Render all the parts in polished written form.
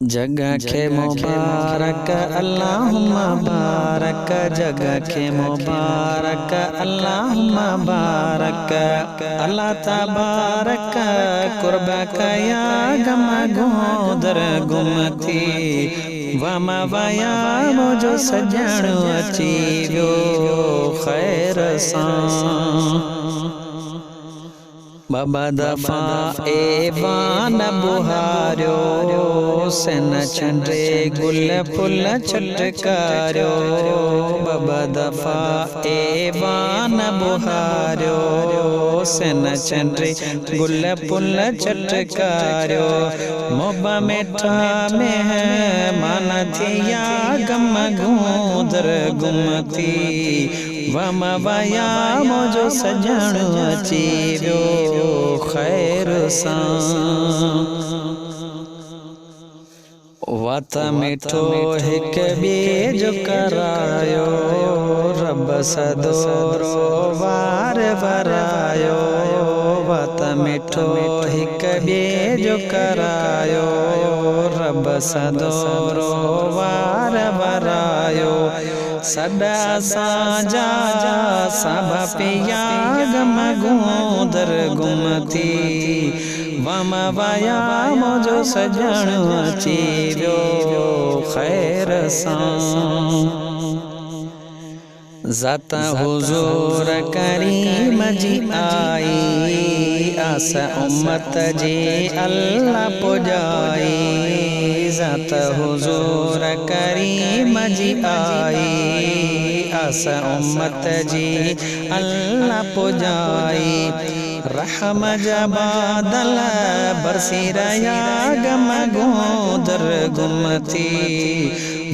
जगह के मुबारक अल्लाहुम्मा बारक, जगह के मुबारक अल्लाहुम्मा बारक। अल्लाह तबारक कुर्बक या गम गोदर गुमती वम वया मुझो सजण अची वियो खैर सां। बाबा दफा एवान बुहारियो सेन चंडे गुल फुल छटकारियो। बाबा दफा एवान बुहारियो सेन चंडे गुल फुल छटकारियो। मोबा मिठा में मान थिया गम गूदर गुमती वम वया मुझो सजण अची वियो खैर सां। वत मिठो हिक ॿिए जो करायो रब सदोरो वार वरायो। वत मिठो हिक ॿिए जो करायो रब सदोरो वार वरायो। सदा साजा सब पिया गम गूदर गुमती वम वया मुझो सजण अची वियो खैर सां। ज़ात हुज़ूर करीम जी आई आस उम्मत जी अल्लाह पुजाई। ज़ात हुज़ूर करीम जी आई आस उम्मत जी अल्लाह पुजाई। रहम जा बादल बरसी रया गम गूदर गुमती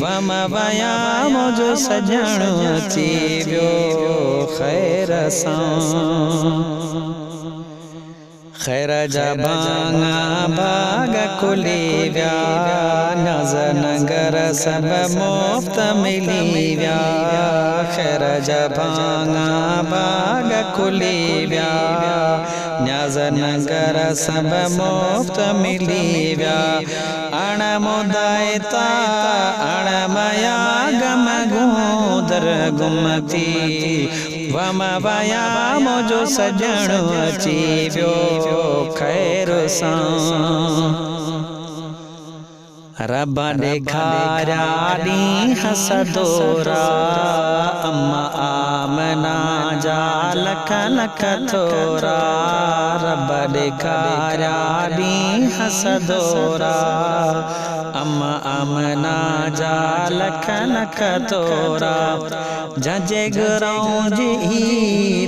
वम वया मुझो सजण अची वियो खैर सां। खैर जा बांगा बाग खुली व्या नज़ नगर सब मुफ्त मिली व्या। खैर जा बांगा बाग खुली व्या नज़ नगर सब मुफ्त मिली व्या। अण मुदायता अण मया गम गूदर गुमती वम वया मुझो सजण अची वियो खैर सां। रब ॾेखारिया ॾींहं सदोरा अम्मा आमना जा लख लख थोरा। रब ॾेखारिया ॾींहं सदोरा अम्मा आमना जा लख लख थोरा। जंहिंजे घरऊं जी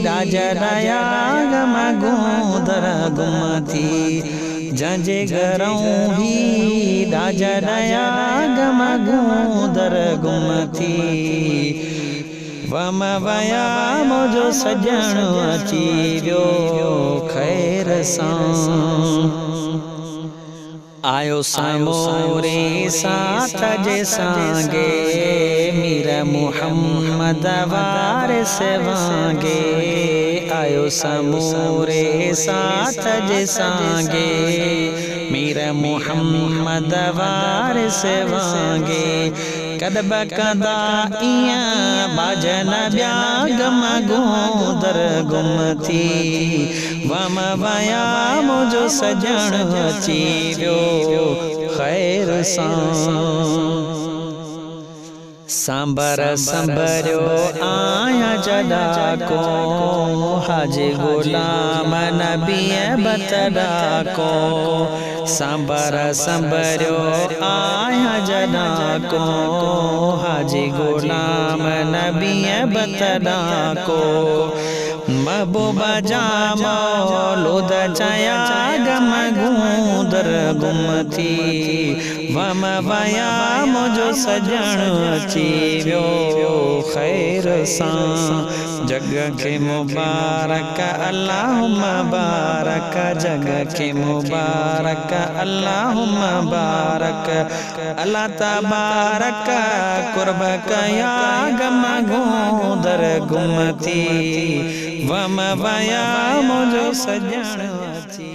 ॾाज रया गम गूदर गुमती जंहिंजे घरऊं ही ॾाज रया गम गूदर गुमती वम वया मुझो सजण अची वियो खैर सां। आयो समोरे साथ जे सांगे मीर मुहम्मद वारिस वांगे। आयो समोरे साथ जे सांगे मीर मुहम्मद वारिस वांगे। कदब कदा इयां बाजन ॿिया गम गूदर गुमती वम वया मुझो सजण अची वियो खैर सां। सांबर संभरियो आया जदा को हाजी गुलाम नबी बतड़ा को। सांबर संभरियो आया जदा को हाजी गुलाम नबी बतड़ा को। महबूबा जा मौलूद चया गम गूदर गुमती वम वया मुझो सजण अची वियो खैर सां। जग के मुबारक अल्लाहुम्मा बारक, जग के मुबारक अल्लाहुम्मा बारक। अल्लाह तबारक कुर्बक या गम गूदर गुमती वम वया मुझो सजण अची